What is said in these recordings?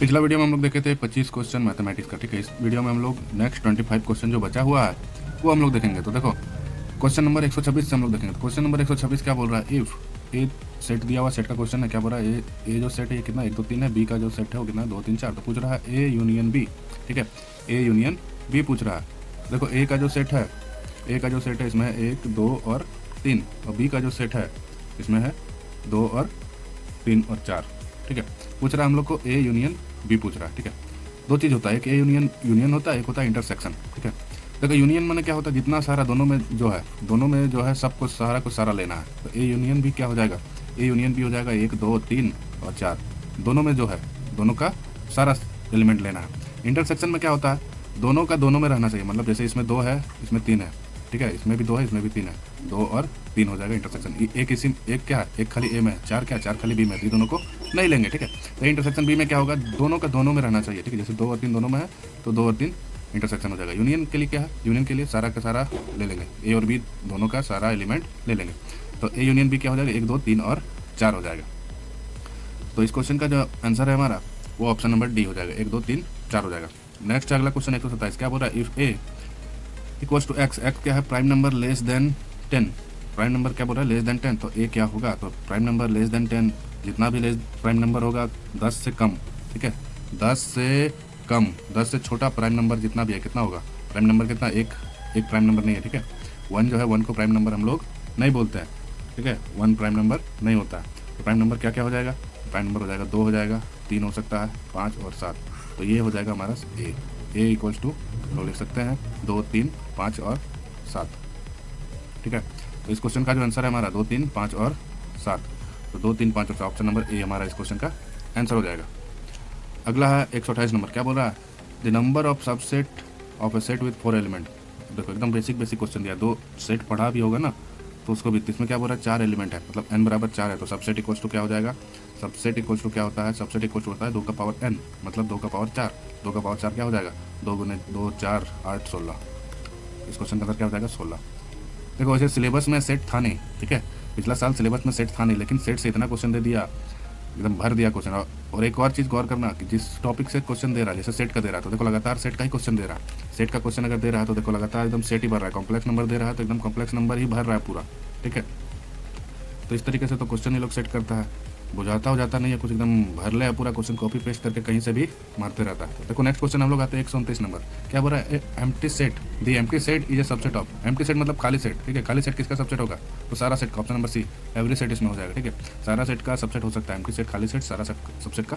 पिछला वीडियो में हम लोग देखे थे 25 क्वेश्चन मैथमेटिक्स का, ठीक है। इस वीडियो में हम लोग नेक्स्ट 25 क्वेश्चन जो बचा हुआ है वो हम लोग देखेंगे। तो देखो क्वेश्चन नंबर 126 से हम लोग देखेंगे। तो क्वेश्चन नंबर 126 क्या बोल रहा है, इफ ए सेट दिया हुआ सेट का क्वेश्चन है। क्या बोल रहा है, ए जो सेट है ये कितना 1 2 3 है, बी का जो सेट है वो कितना 2 3 4। तो पूछ रहा है ए यूनियन बी, ठीक है, ए यूनियन बी पूछ रहा है। देखो ए का जो सेट है, इसमें है 1 2 और 3, और बी का जो सेट है इसमें है 2 और 3 और 4, ठीक है। पूछ रहा है हम लोग को ए यूनियन बी पूछ रहा है, ठीक है। दो चीज़ होता है, एक ए यूनियन होता है, एक होता है इंटरसेक्शन, ठीक है। देखो यूनियन माने क्या होता है, जितना सारा दोनों में जो है सब कुछ सारा लेना है। तो ए यूनियन बी क्या हो जाएगा, ए यूनियन बी हो जाएगा 1 2 3 और 4, दोनों में जो है दोनों का सारा एलिमेंट लेना है। इंटरसेक्शन में क्या होता है, दोनों का दोनों में रहना चाहिए। मतलब जैसे इसमें 2 है इसमें 3 है, ठीक है, इसमें भी 2 है इसमें भी 3 है, 2 और 3 हो जाएगा इंटरसेक्शन। एक क्या है, एक खाली ए में है, 4 क्या है, 4 खाली बी में है, ये दोनों को नहीं लेंगे, ठीक है। तो इंटरसेक्शन बी में क्या होगा, दोनों का दोनों में रहना चाहिए, ठीक है। जैसे 2 और 3 दोनों में है तो 2 और 3 इंटरसेक्शन हो जाएगा। यूनियन के लिए क्या है, यूनियन के लिए सारा का सारा ले लेंगे, ए और बी दोनों का सारा एलिमेंट ले लेंगे। तो ए यूनियन बी क्या हो जाएगा, 1 2 3 और 4 हो जाएगा। तो इस क्वेश्चन का जो आंसर है हमारा वो ऑप्शन नंबर डी हो जाएगा, 1 2 3 4 हो जाएगा। नेक्स्ट अगला क्वेश्चन 127 क्या बोल रहा है, if A equals to X, X क्या है, prime number less than 10, prime number क्या बोल रहा है लेस देन 10, तो ए क्या होगा, तो प्राइम नंबर लेस देन 10, जितना भी लेस प्राइम नंबर होगा 10 से कम, ठीक है, 10 से कम, 10 से छोटा प्राइम नंबर जितना भी है कितना होगा, प्राइम नंबर कितना, एक प्राइम नंबर नहीं है, ठीक है। 1 जो है 1 को प्राइम नंबर हम लोग नहीं बोलते हैं, ठीक है, 1 प्राइम नंबर नहीं होता है। तो प्राइम नंबर क्या क्या हो जाएगा, प्राइम नंबर हो जाएगा 2 हो जाएगा, 3 हो सकता है, 5 और 7। तो ये हो जाएगा हमारा ए इक्वल्स टू लोग लिख सकते हैं 2 3 5 और 7, ठीक है। तो इस क्वेश्चन का जो आंसर है हमारा 2 3 5 और 7, तो 2 3 5 और 7 ऑप्शन नंबर ए हमारा इस क्वेश्चन का आंसर हो जाएगा। अगला है 128 नंबर, क्या बोल रहा है, the number of subset of A set with 4 element. देखो एकदम बेसिक क्वेश्चन दिया, 2 सेट पढ़ा भी होगा ना तो उसको भी, इसमें क्या बोल रहा है 4 एलिमेंट है, मतलब n बराबर 4 है। तो सबसेट इक्वल्स टू क्या हो जाएगा, सबसेट इक्वल्स टू क्या होता है, सबसेट इक्वल्स टू होता है 2 का पावर n, मतलब 2 का पावर 4, 2 का पावर 4 क्या हो जाएगा, 2 गुने 2 4 8 16। इस क्वेश्चन का आंसर क्या हो जाएगा 16। देखो वैसे सिलेबस में सेट था नहीं, ठीक है, पिछला साल सिलेबस में सेट था नहीं, लेकिन सेट से इतना क्वेश्चन दे दिया, एकदम भर दिया क्वेश्चन। और एक और चीज़ गौर करना कि जिस टॉपिक से क्वेश्चन दे रहा है, जैसे सेट का दे रहा है तो देखो लगातार सेट का ही क्वेश्चन दे रहा है, सेट का क्वेश्चन अगर दे रहा है तो देखो लगातार एकदम सेट ही भर रहा है, कॉम्प्लेक्स नंबर दे रहा है तो एकदम कॉम्प्लेक्स नंबर ही भर रहा है पूरा, ठीक है। तो इस तरीके से तो क्वेश्चन ही लोग सेट करता है, बुझाता हो जाता नहीं है कुछ, एकदम भर ले पूरा क्वेश्चन, कॉपी पेस्ट करके कहीं से भी मारते रहता है। देखो नेक्स्ट क्वेश्चन हम लोग आते हैं 129 नंबर, क्या बोल रहा है, empty set, the empty set is a subset of, empty set मतलब खाली सेट, ठीक है, खाली सेट किसका सबसेट होगा, तो सारा सेट का, option number C, every set इसमें हो जाएगा, ठीक है, सारा सेट का सबसेट हो सकता है, एम्प्टी सेट खाली सेट सारा सेट सबसेट का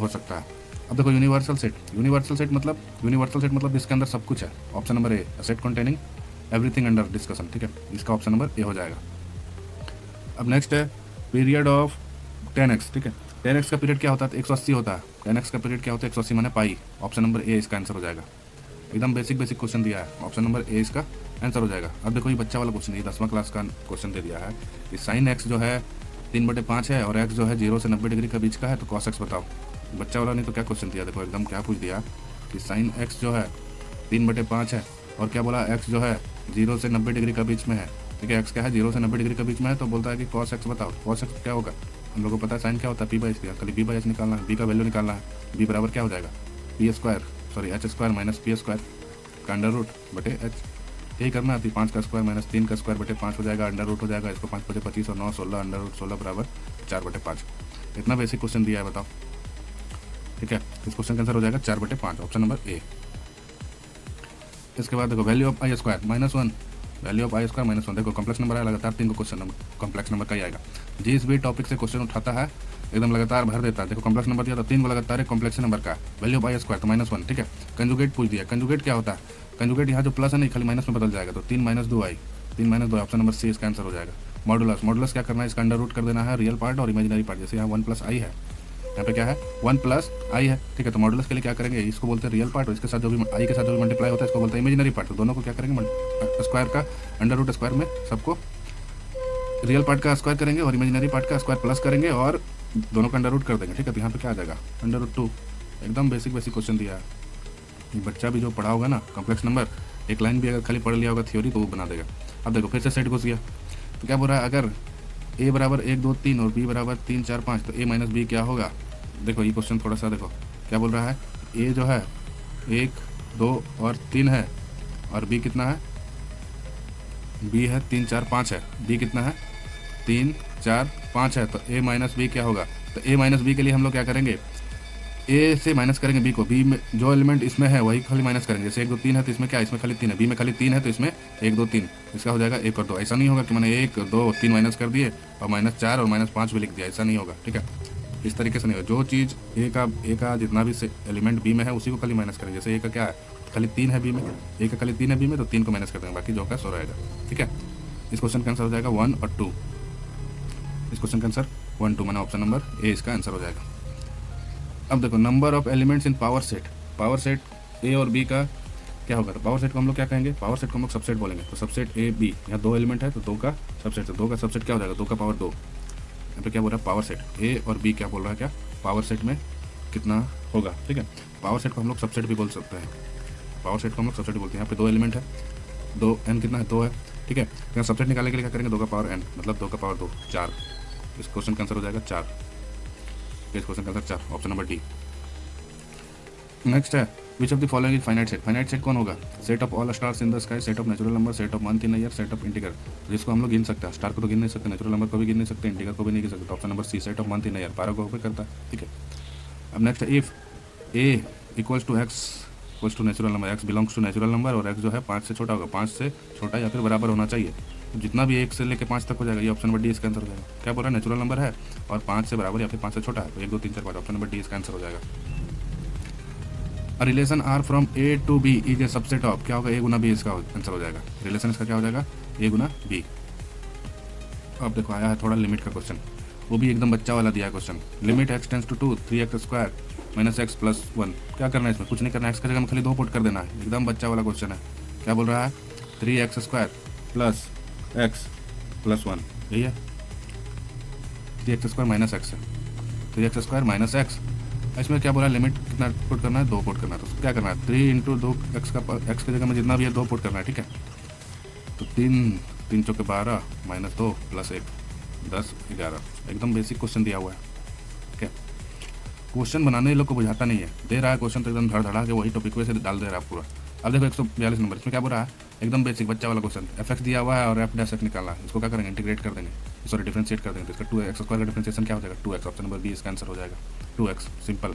हो सकता है। अब देखो यूनिवर्सल सेट मतलब इसके अंदर सब कुछ है, option number A, set containing everything under discussion, ठीक है, इसका ऑप्शन नंबर ए हो जाएगा। अब नेक्स्ट है पीरियड ऑफ 10x, ठीक है, 10x का पीरियड क्या होता है, 180 होता है, 10x का पीरियड क्या होता है 180 माने पाई, ऑप्शन नंबर ए इसका आंसर हो जाएगा। एकदम बेसिक क्वेश्चन दिया है, ऑप्शन नंबर ए इसका आंसर हो जाएगा। अब देखो ये बच्चा वाला क्वेश्चन, ये 10वां क्लास का क्वेश्चन दे दिया है कि साइन एक्स जो है 3/5 है और एक्स जो है 0 से 90 डिग्री का बीच का है, तो कॉस एक्स बताओ। बच्चा वाला नहीं तो क्या क्वेश्चन दिया, देखो एकदम क्या पूछ दिया कि साइन एक्स जो है 3/5 है और क्या बोला, एक्स जो है 0 से 90 डिग्री का बीच में है, ठीक है, एक्स क्या है 0 से 90 डिग्री के बीच में है, तो बोलता है कि कॉस एक्स बताओ। कॉस एक्स क्या होगा, हम लोग को पता है साइन क्या होता है p/s, खाली b/s निकालना है, b का वैल्यू निकालना है, b बराबर क्या हो जाएगा h² माइनस p² का अंडर रूट बटे h, यही करना है। 5 का स्क्वायर माइनस 3 का स्क्वायर बटे 5 हो जाएगा, अंडर रूट हो जाएगा, इसको 5 बटे 25 और 9 16, अंडर रूट 16 बराबर 4/5। इतना बेसिक क्वेश्चन दिया है बताओ, ठीक है। इस क्वेश्चन का आंसर हो जाएगा 4/5, ऑप्शन नंबर ए। इसके बाद देखो value of i² -1, value of i² -1, देखो कॉम्प्लेक्स नंबर है, लगातार 3 को क्वेश्चन कॉम्प्लेक्स नंबर का ही आएगा। जिस भी टॉपिक से क्वेश्चन उठाता है एकदम लगातार भर देता है। देखो कॉम्प्लेक्स नंबर दिया तो 3 को लगातार कॉम्प्लेक्स नंबर का, वैल्यू ऑफ i² तो -1, ठीक है। कंजुगेट पूछ दिया, कंजुगेट क्या होता है, कंजुगेट यहाँ जो प्लस है नहीं खाली माइनस में बदल जाएगा, तो 3 - 2i, 3 - 2, ऑप्शन नंबर सी इसका आंसर हो जाएगा। मॉडुलस क्या करना है, इसका अंडर रूट कर देना है, रियल पार्ट और इमेजिनरी पार्ट, जैसे यहाँ 1 + i है, यहाँ पे क्या है 1 + i है, ठीक है। तो मॉडुलस के लिए क्या करेंगे, इसको बोलते हैं रियल पार्ट और इसके साथ जो भी i के साथ जो भी मल्टीप्लाई होता है इसको बोलते हैं इमेजिनरी पार्ट। तो दोनों को क्या करेंगे, स्क्वायर का अंडर रूट स्क्वायर में सबको रियल पार्ट का स्क्वायर करेंगे और इमेजिनरी पार्ट का स्क्वायर प्लस करेंगे और दोनों का अंडर रूट कर देंगे, ठीक है। तो यहाँ पे क्या आ जाएगा √2। एकदम बेसिक क्वेश्चन दिया है, ये बच्चा भी जो पढ़ा होगा ना कॉम्प्लेक्स नंबर, एक लाइन भी अगर खाली पढ़ लिया होगा थ्योरी तो वो बना देगा। अब देखो फिर से सेट घुस गया, तो क्या बोल रहा है, अगर a बराबर 1 2 3 और b बराबर 3 4 5, तो a - b क्या होगा, देखो ये क्वेश्चन थोड़ा सा देखो क्या बोल रहा है, ए जो है 1 2 और 3 है, और बी कितना है, बी है 3 4 5 है, बी कितना है 3 4 5 है, तो ए माइनस बी क्या होगा। तो ए माइनस बी के लिए हम लोग क्या करेंगे, ए से माइनस करेंगे बी को, बी में जो एलिमेंट इसमें है वही खाली माइनस करेंगे। जैसे 1 2 3 है तो इसमें क्या है, इसमें खाली 3 है, बी में खाली 3 है तो इसमें 1 2 3, इसका हो जाएगा 1 और 2। ऐसा नहीं होगा कि मैंने 1 2 3 माइनस कर दिए और -4 और -5 भी लिख दिया, ऐसा नहीं होगा, ठीक है। इस तरीके से नहीं होगा, जो चीज़ ए का जितना भी एलिमेंट बी में है उसी को खाली माइनस करेंगे। जैसे ए का क्या है, खाली 3 है बी में, ए का खाली 3 है बी में, तो 3 को माइनस कर देंगे, बाकी जो का सो रहेगा, ठीक है। इस क्वेश्चन का आंसर हो जाएगा 1 और 2। इस क्वेश्चन का आंसर 1 2 माना ऑप्शन नंबर ए इसका आंसर हो जाएगा। अब देखो number of elements in power set, power set ए और बी का क्या होगा, तो पावर सेट को हम लोग क्या कहेंगे, पावर सेट को हम लोग सबसेट बोलेंगे। तो सबसेट ए बी, यहाँ 2 एलिमेंट है तो 2 का सबसेट, तो 2 का सबसेट क्या हो जाएगा, 2 का पावर 2। यहाँ पे क्या बोल रहा है, पावर सेट ए और बी क्या बोल रहा है, क्या पावर सेट में कितना होगा, ठीक है। पावर सेट को हम लोग सबसेट भी बोल सकते हैं, पावर सेट को हम लोग सबसेट बोलते हैं। यहाँ पे 2 एलिमेंट है, 2 एन कितना है 2 है, ठीक है। यहाँ सबसेट निकालने के लिए क्या करेंगे, 2 का पावर एन मतलब 2 का पावर 2 4। इस क्वेश्चन का आंसर हो जाएगा 4। इस क्वेश्चन का answer 4 option number D. Next है which of the following is finite set. Finite set कौन होगा, set of all stars in the sky, set of natural number, set of month in year, set of integer. जिसको हम लोग गिन सकते हैं, star को तो गिन नहीं सकते, नेचुरल नंबर को भी गिन नहीं सकते, इंटीगर को भी नहीं गिन सकते। Option number C set of month in year 12 को ओपन करता है, ठीक है। अब नेक्स्ट है if A equals to X equals to natural number, X belongs to natural number और एक्स जो है 5 से छोटा होगा, 5 से छोटा या फिर बराबर होना चाहिए। तो जितना भी 1 से लेकर 5 तक हो जाएगा, ये ऑप्शन नंबर डी इसका आंसर हो जाएगा। क्या बोल रहा है, नेचुरल नंबर है और 5 से बराबर या फिर 5 से छोटा है, तो 1 2 3 4 5 ऑप्शन नंबर डी इसका आंसर हो जाएगा। Relation are from A to B is a subset of, क्या होगा, ए गुना बी इसका आंसर हो जाएगा। रिलेशन इसका क्या हो जाएगा, ए गुना बी। अब देखो आया है थोड़ा लिमिट का क्वेश्चन, वो भी एकदम बच्चा वाला दिया है question. Limit x tends to 2 3x square minus x plus 1। क्या करना है इसमें, कुछ नहीं करना है, एक्स का जगह में खाली 2 पुट कर देना है, एकदम बच्चा वाला क्वेश्चन है। क्या बोल रहा है, 3x square plus x plus 1, यही है। 3x स्क्वायर माइनस एक्स है, 3x स्क्वायर माइनस एक्स। इसमें क्या बोला, लिमिट कितना पुट करना है, 2 पुट करना है। तो क्या करना है, 3 इंटू 2 एक्स का, एक्स की जगह में जितना भी है 2 पुट करना है, ठीक है। तो 3 3 चौके 12 माइनस 2 प्लस 1 10 11। एकदम बेसिक क्वेश्चन दिया हुआ है, ठीक है। क्वेश्चन बनाने लोग को बुझाता नहीं है, दे रहा है क्वेश्चन तो एकदम धड़ के वही टॉपिक वैसे डाल दे रहा है पूरा। अब देखो 142 नंबर, इसमें क्या बोल रहा है, एकदम बेसिक बच्चा वाला क्वेश्चन। एफ एक्स दिया हुआ है और एफ डैश एक्स निकालना है, इसको क्या करेंगे, इंटीग्रेट कर देंगे, सॉरी डिफरेंशिएट कर देंगे। तो इसका 2x स्क्वायर का डिफरेंशिएशन क्या हो जाएगा, 2x। ऑप्शन नंबर बी इसका आंसर हो जाएगा 2x, simple.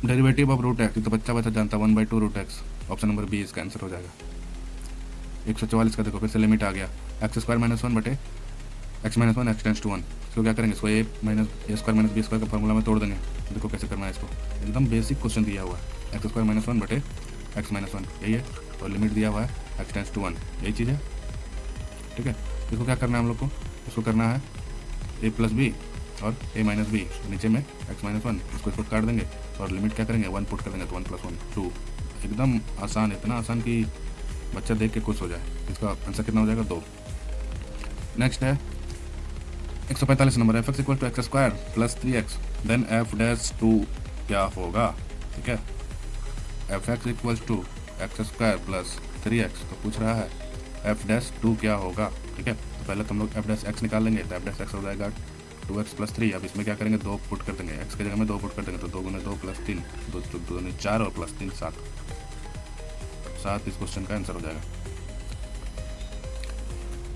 Derivative of root x, तो बच्चा जानता है 1/2 root x, option number B इसका आंसर हो जाएगा। 144 का देखो फिर से लिमिट आ गया, एक्स स्क्वायर माइनस 1 बटे x minus 1 x tends to 1। इसको क्या करेंगे, इसको A square minus B square का फॉर्मूला में तोड़ देंगे। देखो कैसे करना है इसको, एकदम बेसिक क्वेश्चन दिया हुआ है। एक्स स्क्वायर माइनस 1 बटे एक्स माइनस 1 यही है, और लिमिट दिया हुआ है एक्स टेंस टू 1, यही चीज़ है, ठीक है। इसको क्या करना है हम लोग को, इसको करना है ए प्लस बी और ए माइनस बी, नीचे में एक्स माइनस 1, इसको काट देंगे और लिमिट क्या करेंगे 1 पुट कर देंगे, तो 1 + 1 2। एकदम आसान, इतना आसान कि बच्चा देख के खुश हो जाए। इसका आंसर कितना हो जाएगा, 2। नेक्स्ट है 145 number, F x equal to x square plus 3x, then F dash 2 क्या होगा, ठीक है। F x equal to x square plus 3x, तो पूछ रहा है एफ डैश 2 क्या होगा, ठीक है। तो पहले तो हम लोग एफ डैश एक्स निकाल लेंगे, तो एफ डैश एक्स हो जाएगा 2x + 3। अब इसमें क्या करेंगे, 2 पुट कर देंगे, एक्स की जगह में 2 पुट कर देंगे, तो 2 × 2 + 3 2 × 4 और +3 7 इस क्वेश्चन का आंसर हो जाएगा,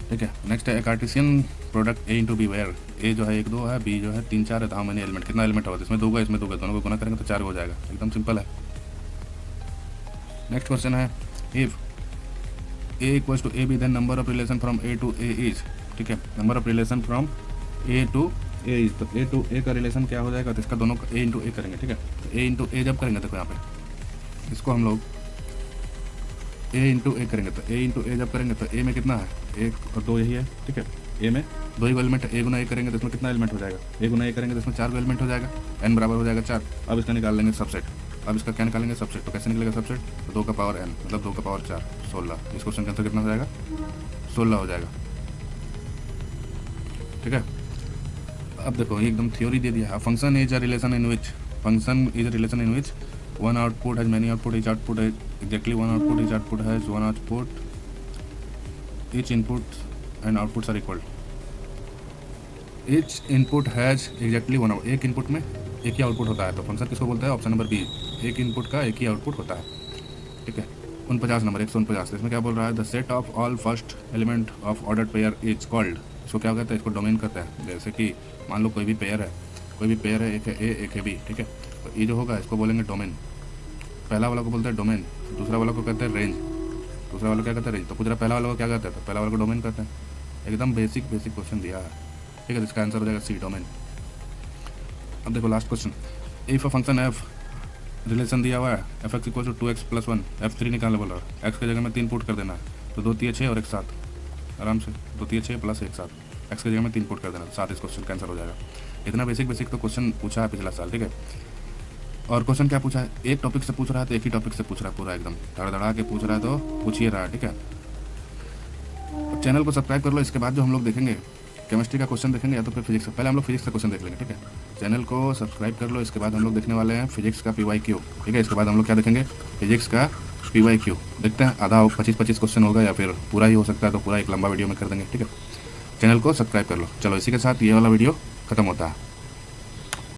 ठीक है। नेक्स्ट है Cartesian product A into B where A जो है 1 2 है, बी जो है 3 4 है, तो हाउ मेनी एलिमेंट, कितना एलिमेंट होगा, इसमें 2 का इसमें 2 का, दोनों को गुना करेंगे तो 4 हो जाएगा, एकदम सिंपल है। नेक्स्ट क्वेश्चन है if A equals to A B then number of relation from A to A is, ठीक है। Number of relation from A to A is, तो ए टू ए का रिलेशन क्या हो जाएगा, तो इसका दोनों का ए इंटू ए करेंगे, ठीक है। तो ए इंटू ए जब करेंगे, देखो यहाँ पे इसको हम लोग ए इंटू ए करेंगे, तो ए इंटू ए जब करेंगे तो ए में कितना है, 1 और 2 यही है, ठीक है। ए में 2 ही एलिमेंट है, ए गुना ए करेंगे तो इसमें कितना एलिमेंट हो जाएगा, ए गुना ए करेंगे तो इसमें 4 एलिमेंट हो जाएगा, n बराबर हो जाएगा 4। अब इसका निकाल लेंगे सबसेट, अब इसका क्या निकालेंगे सबसेट, तो कैसे निकलेगा सबसेट, तो 2 का पावर n मतलब 2 का पावर 4 16। इस क्वेश्चन का आंसर कितना हो जाएगा, 16 हो जाएगा, ठीक है। अब देखो ये एकदम थ्योरी दे दिया है। Function is a relation in which one output has many output, each output has exactly one output, each output has one output, each input and outputs are equal। Each input has exactly one out, एक input में एक ही output होता है, तो function किसको बोलता है? Option number B, एक इनपुट का एक ही आउटपुट होता है। ठीक है, 49 नंबर 149, इसमें क्या बोल रहा है? The set of all first element of order pair is called, इसको क्या कहते हैं? इसको डोमेन कहते हैं। जैसे कि मान लो कोई भी पेयर है, एक है ए एक है बी, ठीक है, तो ये जो होगा इसको बोलेंगे डोमेन। पहला वाला को बोलते हैं डोमेन, दूसरा वाला को कहते हैं रेंज, दूसरा वाला क्या कहता है? रेंज। तो पूछ रहा पहला वाला को क्या कहते हैं? तो पहला वाला को डोमेन कहते हैं। एकदम बेसिक क्वेश्चन दिया है, ठीक है, इसका आंसर हो जाएगा सी, डोमेन। अब देखो last question, if a function F relation दिया हुआ है F x equal to 2x+1, F3 निकालने बोल रहा है, एक्स की जगह में 3 पुट कर देना है, तो 2 3 6 और 1 7, आराम से 2 3 6 प्लस 1 7, एक्स की जगह में 3 पुट कर देना, 7 इस क्वेश्चन का आंसर हो जाएगा। इतना बेसिक तो क्वेश्चन पूछा है पिछला साल, ठीक है। और क्वेश्चन क्या पूछा है? एक टॉपिक से पूछ रहा है तो एक ही टॉपिक से पूछ रहा है, पूरा एकदम धड़ के पूछ रहा है, तो पूछ ही रहा है, ठीक है। चैनल को सब्सक्राइब कर लो, इसके बाद जो हम लोग देखेंगे केमिस्ट्री का क्वेश्चन देखेंगे या तो फिर फिजिक्स का, पहले हम लोग फिजिक्स का क्वेश्चन देख लेंगे, ठीक है। चैनल को सब्सक्राइब कर लो, इसके बाद हम लोग देखने वाले हैं फिजिक्स का PYQ, ठीक है। इसके बाद हम लोग क्या देखेंगे? फिजिक्स का PYQ देखते हैं, आधा 25-25 क्वेश्चन होगा या फिर पूरा ही हो सकता है, तो पूरा एक लंबा वीडियो में कर देंगे, ठीक है। चैनल को सब्सक्राइब कर लो। चलो इसी के साथ ये वाला वीडियो खत्म होता है।